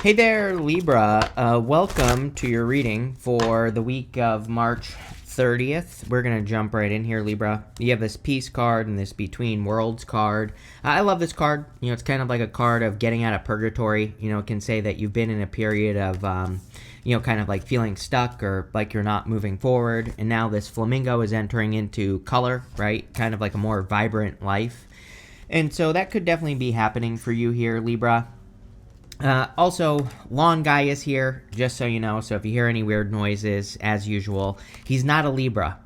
Hey there, Libra. Welcome to your reading for the week of March 30th. We're going to jump right in here, Libra. You have this Peace card and this Between Worlds card. I love this card. It's kind of like a card of getting out of purgatory. It can say that you've been in a period of, kind of like feeling stuck or like you're not moving forward. And now this flamingo is entering into color, right? Kind of like a more vibrant life. And so that could definitely be happening for you here, Libra. Also, Lawn Guy is here, just so you know. So if you hear any weird noises, as usual, he's not a Libra.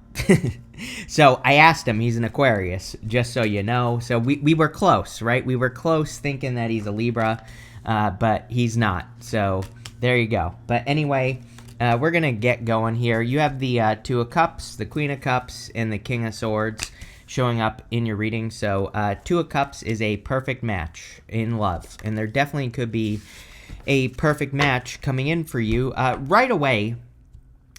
So I asked him, he's an Aquarius, just so you know. So we were close, right? We were close thinking that he's a Libra, but he's not. So there you go. But anyway, we're going to get going here. You have the Two of Cups, the Queen of Cups, and the King of Swords showing up in your reading. So Two of Cups is a perfect match in love, and there definitely could be a perfect match coming in for you. Right away,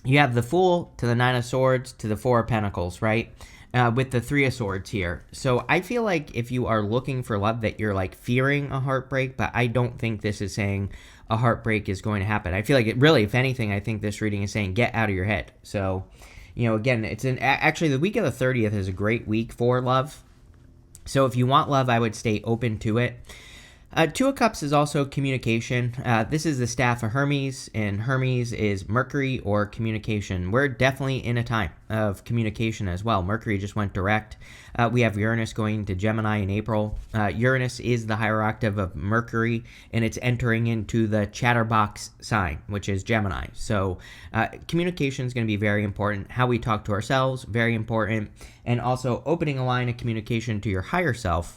you have the Fool to the Nine of Swords to the Four of Pentacles, right? With the Three of Swords here. So I feel like if you are looking for love, that you're like fearing a heartbreak, but I don't think this is saying a heartbreak is going to happen. I feel like it really, if anything, I think this reading is saying get out of your head. So again, actually the week of the 30th is a great week for love. So if you want love, I would stay open to it. Two of Cups is also communication. This is the staff of Hermes, and Hermes is Mercury or communication. We're definitely in a time of communication as well. Mercury just went direct. We have Uranus going to Gemini in April. Uranus is the higher octave of Mercury, and it's entering into the chatterbox sign, which is Gemini. So communication is going to be very important. How we talk to ourselves, very important. And also opening a line of communication to your higher self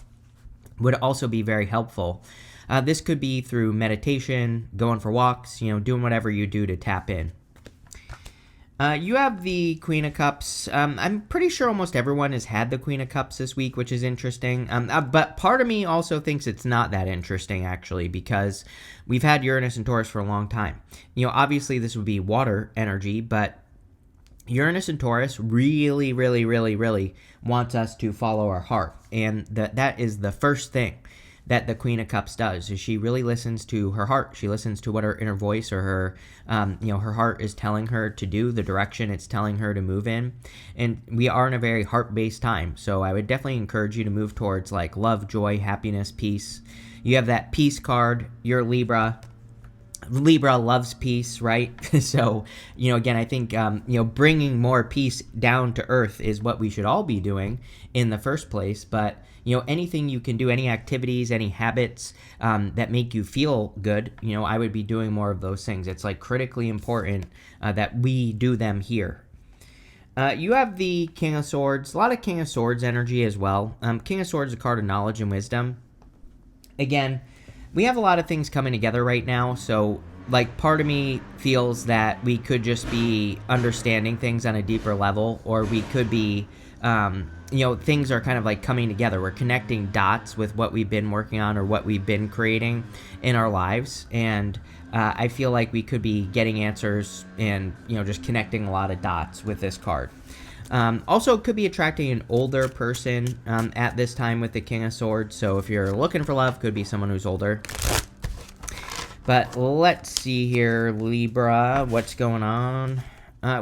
would also be very helpful. This could be through meditation, going for walks, doing whatever you do to tap in. You have the Queen of Cups. I'm pretty sure almost everyone has had the Queen of Cups this week, which is interesting. But part of me also thinks it's not that interesting, actually, because we've had Uranus and Taurus for a long time. Obviously this would be water energy, but Uranus and Taurus really, really, really, really wants us to follow our heart. And that is the first thing that the Queen of Cups does, is she really listens to her heart. She listens to what her inner voice or her, her heart is telling her to do, the direction it's telling her to move in. And we are in a very heart-based time. So I would definitely encourage you to move towards like love, joy, happiness, peace. You have that Peace card. You're Libra. Libra loves peace, right? So, again, I think, bringing more peace down to earth is what we should all be doing in the first place. But, anything you can do, any activities, any habits that make you feel good, I would be doing more of those things. It's like critically important that we do them here. You have the King of Swords, a lot of King of Swords energy as well. King of Swords is a card of knowledge and wisdom. Again, we have a lot of things coming together right now, so like part of me feels that we could just be understanding things on a deeper level, or we could be, things are kind of like coming together. We're connecting dots with what we've been working on or what we've been creating in our lives, and I feel like we could be getting answers and, just connecting a lot of dots with this card. Also, could be attracting an older person at this time with the King of Swords. So if you're looking for love, could be someone who's older. But let's see here, Libra, what's going on?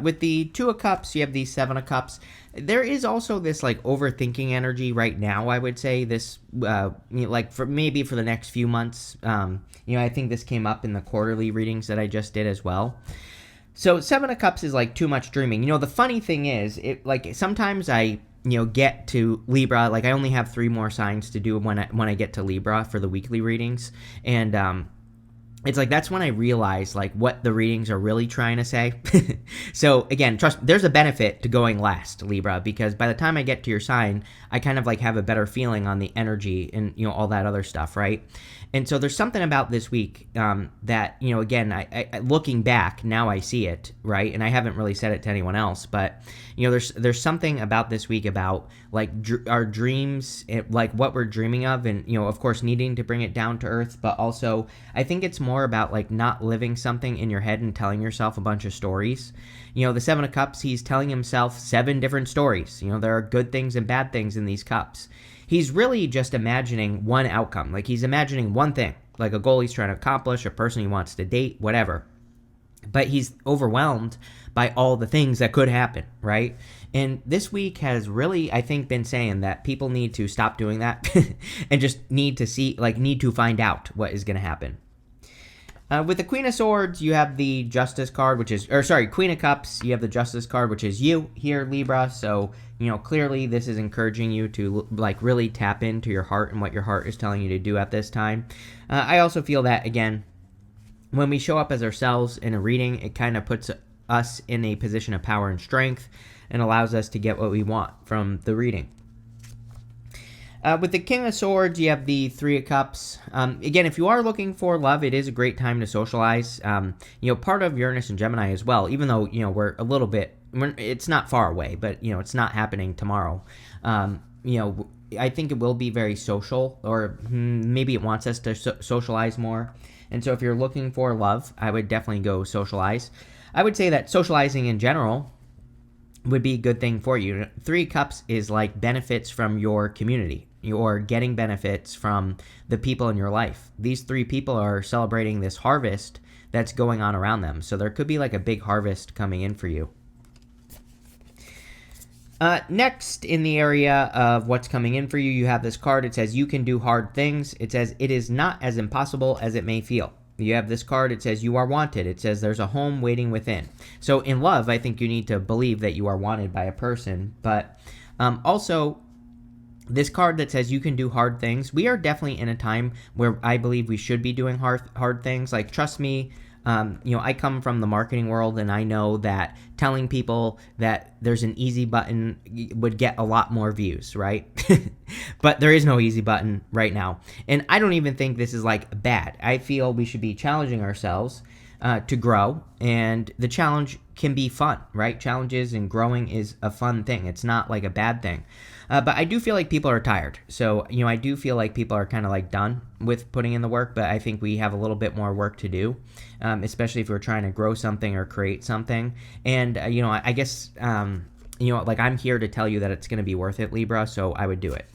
With the Two of Cups, you have the Seven of Cups. There is also this like overthinking energy right now, I would say. This, like for the next few months. I think this came up in the quarterly readings that I just did as well. So Seven of Cups is like too much dreaming. The funny thing is, sometimes I, get to Libra, like I only have 3 more signs to do when I get to Libra for the weekly readings. And it's like that's when I realize like what the readings are really trying to say. So again, trust me, there's a benefit to going last, Libra, because by the time I get to your sign, I kind of like have a better feeling on the energy and all that other stuff, right? And so there's something about this week that, again, I looking back, now I see it, right? And I haven't really said it to anyone else, but, there's something about this week about, like, our dreams, like, what we're dreaming of, and, of course, needing to bring it down to earth, but also, I think it's more about, like, not living something in your head and telling yourself a bunch of stories. The Seven of Cups, he's telling himself 7 different stories. There are good things and bad things in these cups. He's really just imagining one outcome. Like, he's imagining one thing, like a goal he's trying to accomplish, a person he wants to date, whatever. But he's overwhelmed by all the things that could happen, right? And this week has really, I think, been saying that people need to stop doing that and just need to find out what is going to happen. With the Queen of Swords, you have the Justice card, Queen of Cups, you have the Justice card, which is you here, Libra. So, clearly this is encouraging you to, really tap into your heart and what your heart is telling you to do at this time. I also feel that, again, when we show up as ourselves in a reading, it kind of puts us in a position of power and strength and allows us to get what we want from the reading. With the King of Swords, you have the Three of Cups. Again, if you are looking for love, it is a great time to socialize. Part of Uranus and Gemini as well, even though, we're a little bit, it's not far away, but, it's not happening tomorrow. I think it will be very social, or maybe it wants us to socialize more. And so if you're looking for love, I would definitely go socialize. I would say that socializing in general would be a good thing for you. Three Cups is like benefits from your community. You're getting benefits from the people in your life. These three people are celebrating this harvest that's going on around them. So there could be like a big harvest coming in for you. Next, in the area of what's coming in for you, you have this card. It says, you can do hard things. It says, it is not as impossible as it may feel. You have this card. It says, you are wanted. It says, there's a home waiting within. So in love, I think you need to believe that you are wanted by a person. But also, this card that says you can do hard things, we are definitely in a time where I believe we should be doing hard things. Like, trust me, I come from the marketing world, and I know that telling people that there's an easy button would get a lot more views, right? But there is no easy button right now. And I don't even think this is like bad. I feel we should be challenging ourselves to grow, and the challenge can be fun, right? Challenges and growing is a fun thing. It's not like a bad thing. But I do feel like people are tired. So, I do feel like people are kind of like done with putting in the work, but I think we have a little bit more work to do, especially if we're trying to grow something or create something. And, I guess, I'm here to tell you that it's going to be worth it, Libra, so I would do it.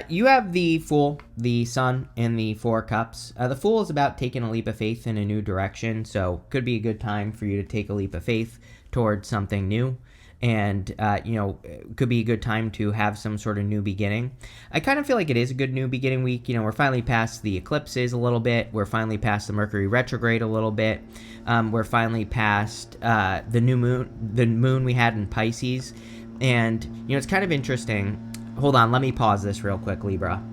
You have the Fool, the Sun, and the Four Cups. The Fool is about taking a leap of faith in a new direction, so could be a good time for you to take a leap of faith towards something new. And, could be a good time to have some sort of new beginning. I kind of feel like it is a good new beginning week. We're finally past the eclipses a little bit. We're finally past the Mercury retrograde a little bit. We're finally past the moon we had in Pisces. And, it's kind of interesting. Hold on, let me pause this real quick, Libra.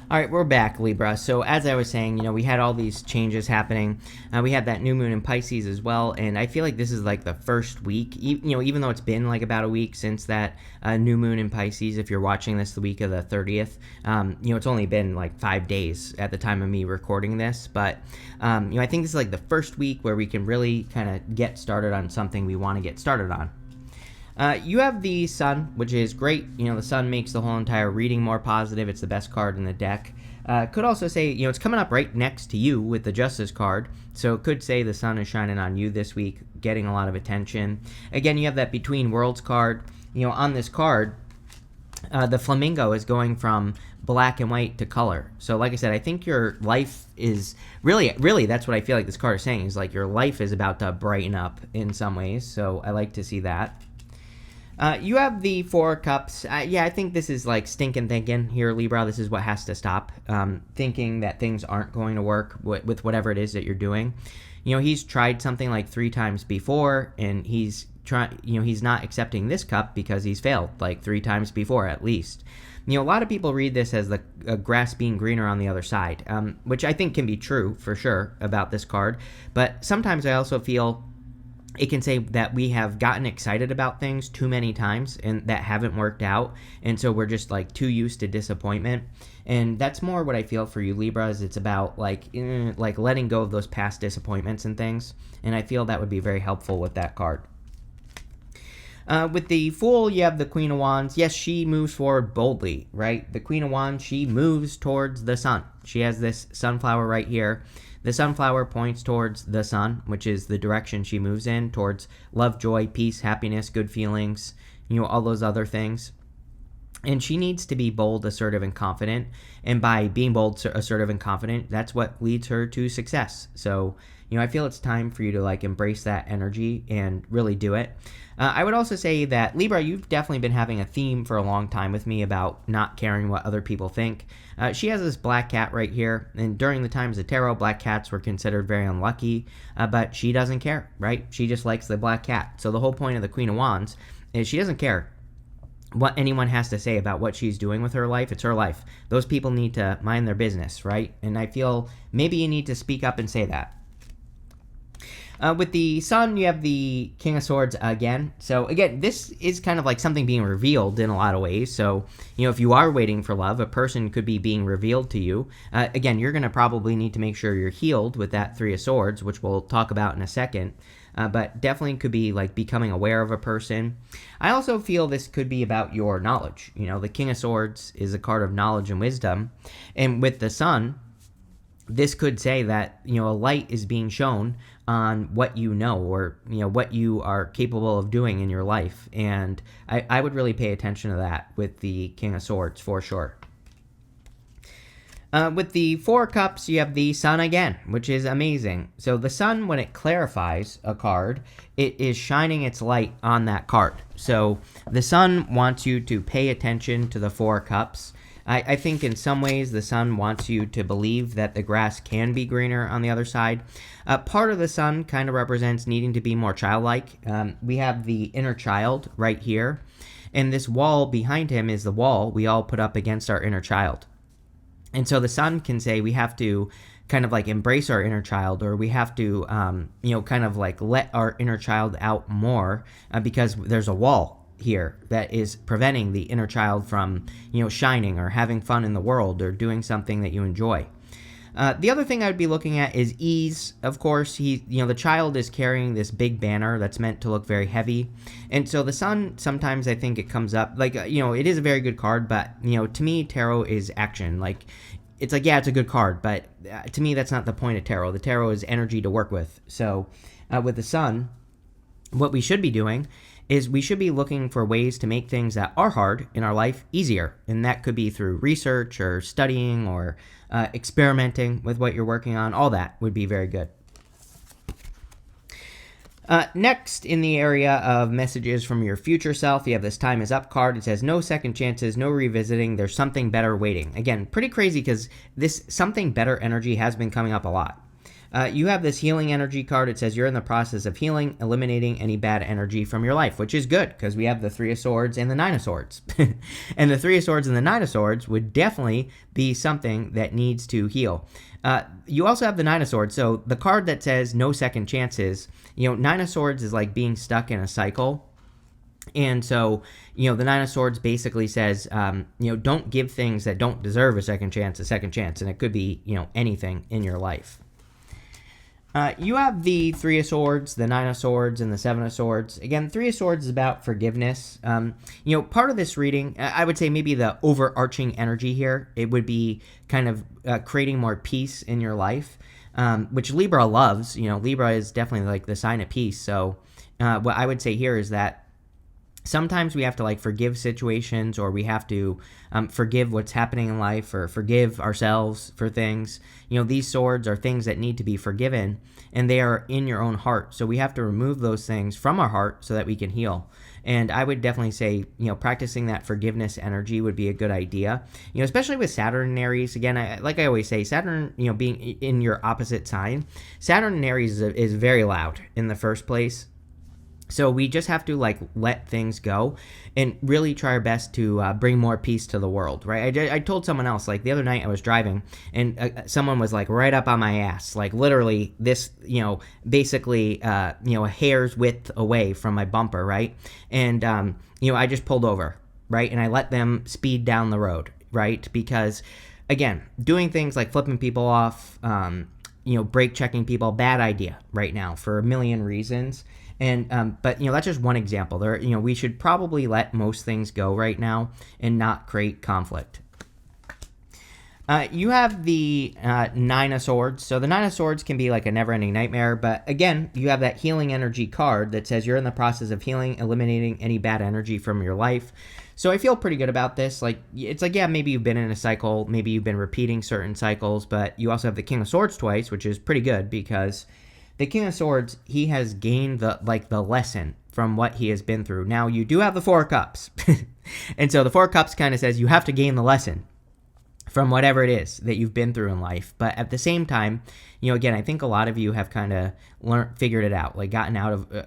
All right, we're back, Libra. So as I was saying, we had all these changes happening. We had that new moon in Pisces as well, and I feel like this is like the first week, even though it's been like about a week since that new moon in Pisces. If you're watching this the week of the 30th, it's only been like 5 days at the time of me recording this. But, I think this is like the first week where we can really kind of get started on something we want to get started on. You have the Sun, which is great. The Sun makes the whole entire reading more positive. It's the best card in the deck. Could also say, it's coming up right next to you with the Justice card. So it could say the Sun is shining on you this week, getting a lot of attention. Again, you have that Between Worlds card. On this card, the flamingo is going from black and white to color. So like I said, I think your life is really, that's what I feel like this card is saying, is like your life is about to brighten up in some ways. So I like to see that. You have the Four Cups. I think this is like stinking thinking here, Libra. This is what has to stop. Thinking that things aren't going to work with whatever it is that you're doing. He's tried something like 3 times before, and he's not accepting this cup because he's failed like 3 times before at least. A lot of people read this as the grass being greener on the other side, which I think can be true for sure about this card. But sometimes I also feel it can say that we have gotten excited about things too many times and that haven't worked out. And so we're just like too used to disappointment. And that's more what I feel for you, Libra, is it's about like letting go of those past disappointments and things. And I feel that would be very helpful with that card. With the Fool, you have the Queen of Wands. Yes, she moves forward boldly, right? The Queen of Wands, she moves towards the sun. She has this sunflower right here. The sunflower points towards the sun, which is the direction she moves in, towards love, joy, peace, happiness, good feelings, all those other things. And she needs to be bold, assertive, and confident. And by being bold, assertive, and confident, that's what leads her to success. So, I feel it's time for you to like embrace that energy and really do it. I would also say that Libra, you've definitely been having a theme for a long time with me about not caring what other people think. She has this black cat right here, and during the times of tarot, black cats were considered very unlucky, but she doesn't care, right? She just likes the black cat. So the whole point of the Queen of Wands is she doesn't care what anyone has to say about what she's doing with her life. It's her life. Those people need to mind their business, right? And I feel maybe you need to speak up and say that. With the Sun, you have the King of Swords again. So again, this is kind of like something being revealed in a lot of ways. So, if you are waiting for love, a person could be being revealed to you. Again, you're going to probably need to make sure you're healed with that Three of Swords, which we'll talk about in a second. But definitely could be like becoming aware of a person. I also feel this could be about your knowledge. The King of Swords is a card of knowledge and wisdom. And with the Sun, this could say that, a light is being shown on what you know, or, what you are capable of doing in your life. And I would really pay attention to that with the King of Swords for sure. With the Four of Cups, you have the Sun again, which is amazing. So the Sun, when it clarifies a card, it is shining its light on that card. So the Sun wants you to pay attention to the Four of Cups. I think in some ways the Sun wants you to believe that the grass can be greener on the other side. Part of the Sun kind of represents needing to be more childlike. We have the inner child right here, and this wall behind him is the wall we all put up against our inner child. And so the Sun can say we have to kind of like embrace our inner child, or we have to, kind of like let our inner child out more because there's a wall here that is preventing the inner child from, shining or having fun in the world or doing something that you enjoy. The other thing I would be looking at is ease. Of course, the child is carrying this big banner that's meant to look very heavy. And so the Sun, sometimes I think it comes up like, it is a very good card, but, to me, tarot is action. Like, it's like, yeah, it's a good card, but to me, that's not the point of tarot. The tarot is energy to work with. So with the Sun, what we should be doing is we should be looking for ways to make things that are hard in our life easier. And that could be through research or studying or experimenting with what you're working on. All that would be very good. Next, in the area of messages from your future self, you have this Time is Up card. It says, no second chances, no revisiting. There's something better waiting. Again, pretty crazy because this something better energy has been coming up a lot. You have this healing energy card. It says you're in the process of healing, eliminating any bad energy from your life, which is good because we have the Three of Swords and the Nine of Swords. And the Three of Swords and the Nine of Swords would definitely be something that needs to heal. You also have the Nine of Swords. So the card that says no second chances, Nine of Swords is like being stuck in a cycle. And so, the Nine of Swords basically says, don't give things that don't deserve a second chance. And it could be, anything in your life. You have the Three of Swords, the Nine of Swords, and the Seven of Swords. Again, Three of Swords is about forgiveness. Part of this reading, I would say maybe the overarching energy here, it would be kind of creating more peace in your life, which Libra loves. Libra is definitely like the sign of peace. So what I would say here is that sometimes we have to like forgive situations, or we have to forgive what's happening in life, or forgive ourselves for things. These swords are things that need to be forgiven, and they are in your own heart. So we have to remove those things from our heart so that we can heal. And I would definitely say, practicing that forgiveness energy would be a good idea. Especially with Saturn and Aries. Again, like I always say, Saturn, being in your opposite sign, Saturn and Aries is very loud in the first place. So we just have to like let things go and really try our best to bring more peace to the world, right? I told someone else, like the other night I was driving and someone was like right up on my ass, like literally this, basically, a hair's width away from my bumper, right? And, I just pulled over, right? And I let them speed down the road, right? Because again, doing things like flipping people off, brake checking people, bad idea right now for a million reasons. And but that's just one example. There, we should probably let most things go right now and not create conflict. You have the Nine of Swords. So the Nine of Swords can be like a never-ending nightmare, but again, you have that healing energy card that says you're in the process of healing, eliminating any bad energy from your life. So I feel pretty good about this. Like, it's like, yeah, maybe you've been in a cycle, maybe you've been repeating certain cycles, but you also have the King of Swords twice, which is pretty good because the King of Swords, he has gained the lesson from what he has been through. Now, you do have the Four of Cups. And so the Four of Cups kind of says you have to gain the lesson from whatever it is that you've been through in life. But at the same time, again, I think a lot of you have kind of figured it out, like gotten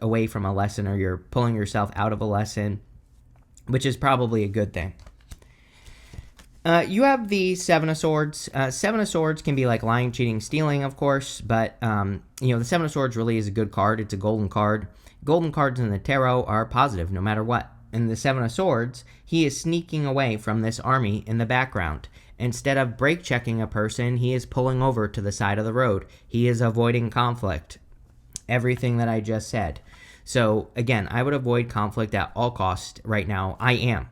away from a lesson, or you're pulling yourself out of a lesson, which is probably a good thing. You have the Seven of Swords. Seven of Swords can be like lying, cheating, stealing, of course, but the Seven of Swords really is a good card. It's a golden card. Golden cards in the tarot are positive no matter what. And the Seven of Swords, he is sneaking away from this army in the background. Instead of brake checking a person, he is pulling over to the side of the road. He is avoiding conflict. Everything that I just said. So again, I would avoid conflict at all costs right now. I am.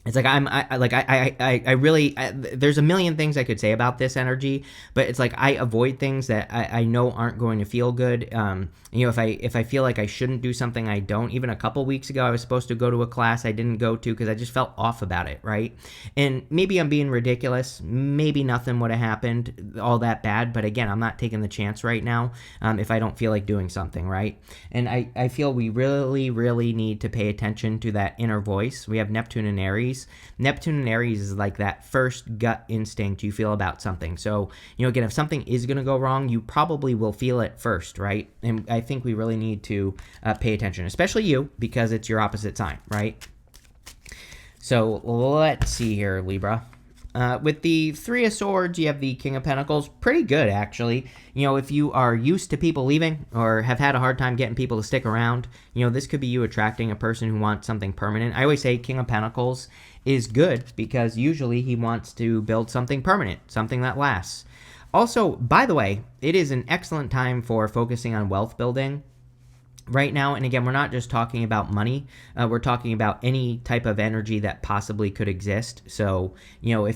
It's like I really there's a million things I could say about this energy, but it's like I avoid things that I know aren't going to feel good. If I feel like I shouldn't do something, I don't. Even a couple weeks ago, I was supposed to go to a class I didn't go to because I just felt off about it, right? And maybe I'm being ridiculous. Maybe nothing would have happened all that bad, but again, I'm not taking the chance right now if I don't feel like doing something, right? And I feel we really, really need to pay attention to that inner voice. We have Neptune and Aries. Neptune and Aries is like that first gut instinct you feel about something. So, again, if something is going to go wrong, you probably will feel it first, right? And I think we really need to pay attention, especially you, because it's your opposite sign, right? So let's see here, Libra. With the Three of Swords, you have the King of Pentacles. Pretty good, actually. If you are used to people leaving or have had a hard time getting people to stick around, this could be you attracting a person who wants something permanent. I always say King of Pentacles is good because usually he wants to build something permanent, something that lasts. Also, by the way, it is an excellent time for focusing on wealth building right now. And again, we're not just talking about money. We're talking about any type of energy that possibly could exist. So, I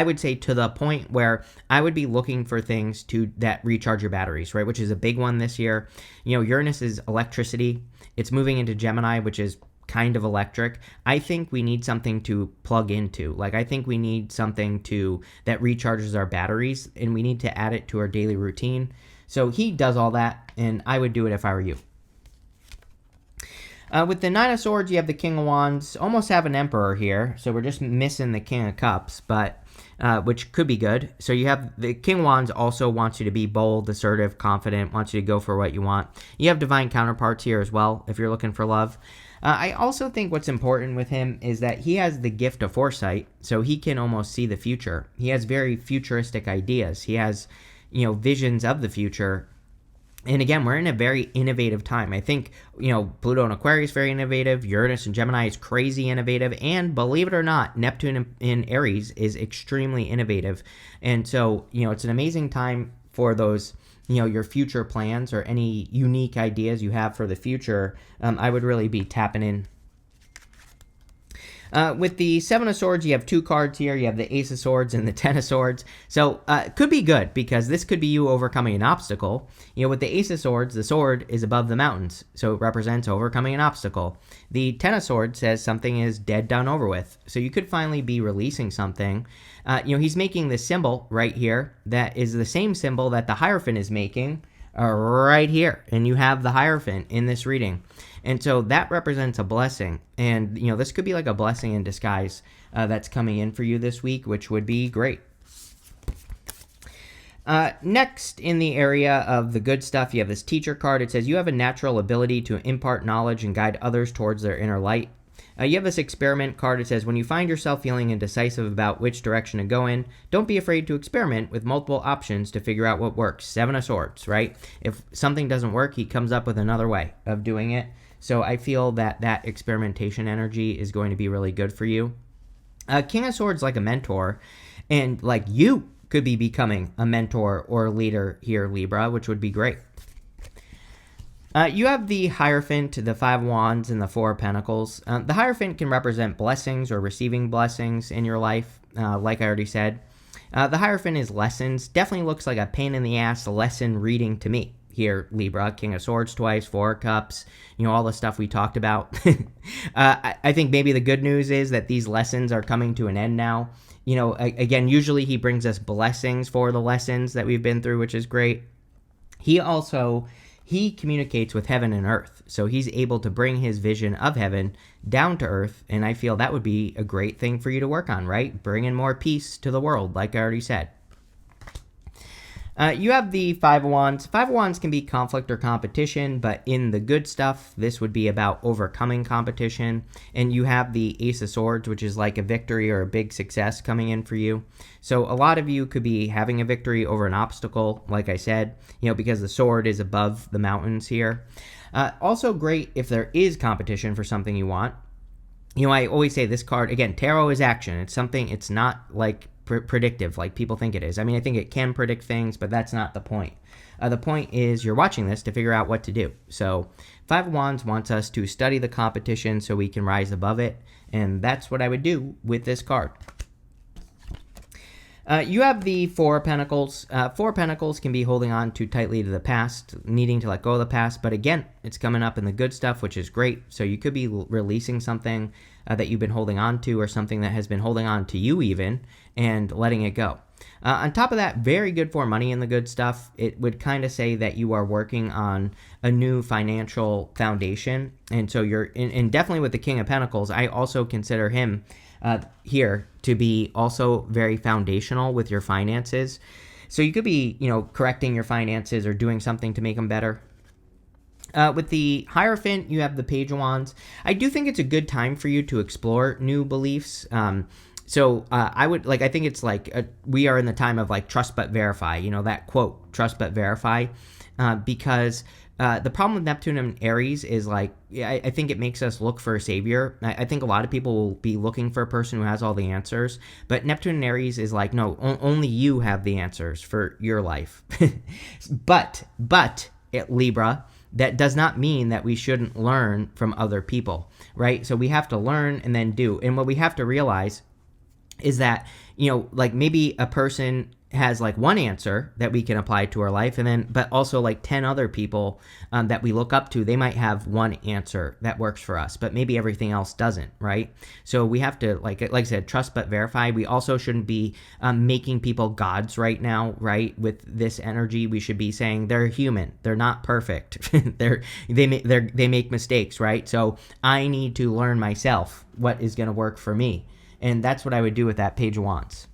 would say to the point where I would be looking for things that recharge your batteries, right? Which is a big one this year. Uranus is electricity. It's moving into Gemini, which is kind of electric. I think we need something to plug into. Like, I think we need something that recharges our batteries, and we need to add it to our daily routine. So he does all that, and I would do it if I were you. With the Nine of Swords, you have the King of Wands. Almost have an Emperor here, so we're just missing the King of Cups, but which could be good. So you have the King of Wands also wants you to be bold, assertive, confident, wants you to go for what you want. You have divine counterparts here as well if you're looking for love. I also think what's important with him is that he has the gift of foresight, so he can almost see the future. He has very futuristic ideas. He has visions of the future. And again, we're in a very innovative time. I think, Pluto and Aquarius is very innovative. Uranus and Gemini is crazy innovative. And believe it or not, Neptune in Aries is extremely innovative. And so, it's an amazing time for those, your future plans or any unique ideas you have for the future. I would really be tapping in. With the Seven of Swords, you have two cards here. You have the Ace of Swords and the Ten of Swords. So it could be good because this could be you overcoming an obstacle. With the Ace of Swords, the sword is above the mountains, so it represents overcoming an obstacle. The Ten of Swords says something is dead, done, over with. So you could finally be releasing something. He's making this symbol right here that is the same symbol that the Hierophant is making right here. And you have the Hierophant in this reading. And so that represents a blessing. And, this could be like a blessing in disguise that's coming in for you this week, which would be great. Next, in the area of the good stuff, you have this Teacher card. It says you have a natural ability to impart knowledge and guide others towards their inner light. You have this Experiment card. It says when you find yourself feeling indecisive about which direction to go in, don't be afraid to experiment with multiple options to figure out what works. Seven of Swords, right? If something doesn't work, he comes up with another way of doing it. So I feel that experimentation energy is going to be really good for you. King of Swords like a mentor, and like you could be becoming a mentor or a leader here, Libra, which would be great. You have the Hierophant, the Five of Wands, and the Four of Pentacles. The Hierophant can represent blessings or receiving blessings in your life, like I already said. The Hierophant is lessons. Definitely looks like a pain in the ass lesson reading to me. Here, Libra, King of Swords twice, Four of Cups, all the stuff we talked about. I think maybe the good news is that these lessons are coming to an end now. Again, usually he brings us blessings for the lessons that we've been through, which is great. He communicates with heaven and earth, so he's able to bring his vision of heaven down to earth, and I feel that would be a great thing for you to work on, right? Bringing more peace to the world, like I already said. You have the Five of Wands. Five of Wands can be conflict or competition, but in the good stuff, this would be about overcoming competition. And you have the Ace of Swords, which is like a victory or a big success coming in for you. So a lot of you could be having a victory over an obstacle, like I said, because the sword is above the mountains here. Also great if there is competition for something you want. I always say this card, again, tarot is action. It's something, it's not like predictive like people think it is. I mean, I think it can predict things, but that's not the point. The point is you're watching this to figure out what to do. So Five of Wands wants us to study the competition so we can rise above it, and that's what I would do with this card. You have the Four of Pentacles. Four of Pentacles can be holding on too tightly to the past, needing to let go of the past, but again, it's coming up in the good stuff, which is great. So you could be releasing something that you've been holding on to, or something that has been holding on to you even, and letting it go. On top of that, very good for money in the good stuff. It would kind of say that you are working on a new financial foundation, and so you're, and definitely with the King of Pentacles, I also consider him here to be also very foundational with your finances. So you could be, correcting your finances or doing something to make them better. With the Hierophant, you have the Page of Wands. I do think it's a good time for you to explore new beliefs. So I would I think it's we are in the time of trust but verify, that quote, trust but verify, because the problem with Neptune and Aries is I think it makes us look for a savior. I think a lot of people will be looking for a person who has all the answers, but Neptune and Aries is no, only you have the answers for your life. but Libra, that does not mean that we shouldn't learn from other people, right? So we have to learn and then do. And what we have to realize is that, maybe a person has one answer that we can apply to our life, and then, but also 10 other people that we look up to, they might have one answer that works for us, but maybe everything else doesn't, right? So we have to, like I said, trust but verify. We also shouldn't be making people gods right now, right? With this energy, we should be saying they're human, they're not perfect, they make mistakes, right? So I need to learn myself what is going to work for me, and that's what I would do with that Page of Wands.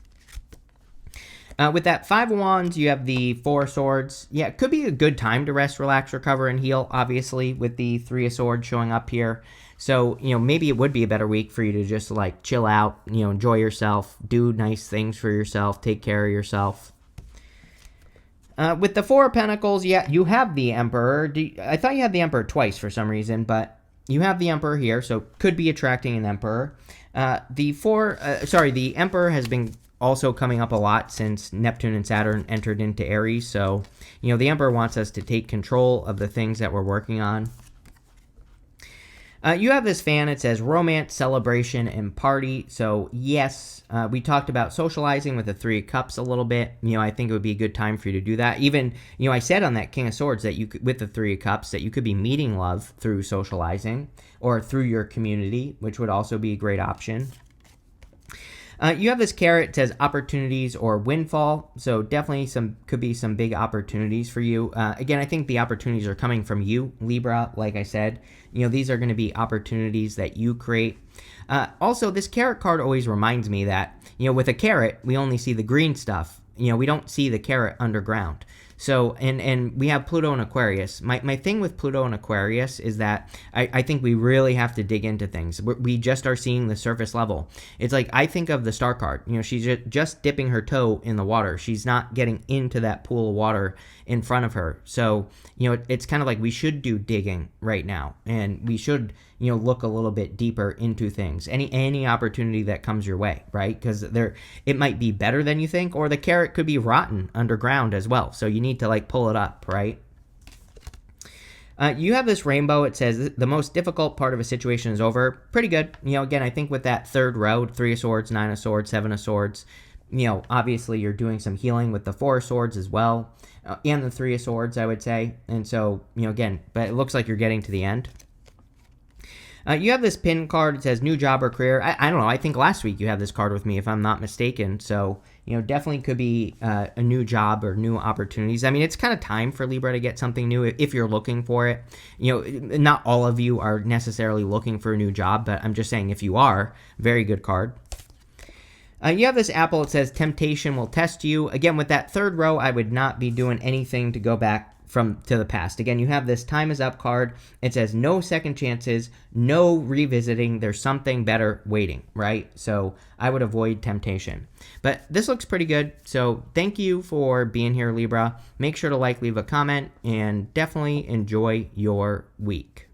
With that Five of Wands, you have the Four of Swords. Yeah, it could be a good time to rest, relax, recover, and heal, obviously, with the Three of Swords showing up here. So, maybe it would be a better week for you to just, chill out, enjoy yourself, do nice things for yourself, take care of yourself. With the Four of Pentacles, yeah, you have the Emperor. I thought you had the Emperor twice for some reason, but you have the Emperor here, so could be attracting an Emperor. The Emperor has been also coming up a lot since Neptune and Saturn entered into Aries. So, the Emperor wants us to take control of the things that we're working on. You have this fan. It says romance, celebration, and party. So, yes, we talked about socializing with the Three of Cups a little bit. I think it would be a good time for you to do that. Even, I said on that King of Swords that you could, with the Three of Cups, that you could be meeting love through socializing or through your community, which would also be a great option. You have this carrot. It says opportunities or windfall. So definitely could be some big opportunities for you. Again, I think the opportunities are coming from you, Libra. Like I said, these are going to be opportunities that you create. Also, this carrot card always reminds me that, with a carrot, we only see the green stuff. We don't see the carrot underground. So, and we have Pluto and Aquarius. My thing with Pluto and Aquarius is that I think we really have to dig into things. We just are seeing the surface level. It's I think of the Star card. She's just dipping her toe in the water. She's not getting into that pool of water in front of her. So, it's kind of we should do digging right now. And we should, look a little bit deeper into things. Any opportunity that comes your way, right? Because it might be better than you think, or the carrot could be rotten underground as well. So you need to pull it up, right? You have this rainbow. It says the most difficult part of a situation is over. Pretty good. Again, I think with that third row, 3 of Swords, 9 of Swords, 7 of Swords, obviously you're doing some healing with the 4 of Swords as well, and the 3 of Swords, I would say. And so, again, but it looks like you're getting to the end. You have this pin card. It says new job or career. I don't know. I think last week you had this card with me, if I'm not mistaken. So, definitely could be a new job or new opportunities. I mean, it's kind of time for Libra to get something new if you're looking for it. Not all of you are necessarily looking for a new job, but I'm just saying if you are, very good card. You have this apple. It says temptation will test you. Again, with that third row, I would not be doing anything to go back to the past. Again, you have this time is up card. It says no second chances, no revisiting. There's something better waiting, right? So I would avoid temptation. But this looks pretty good. So thank you for being here, Libra. Make sure to leave a comment, and definitely enjoy your week.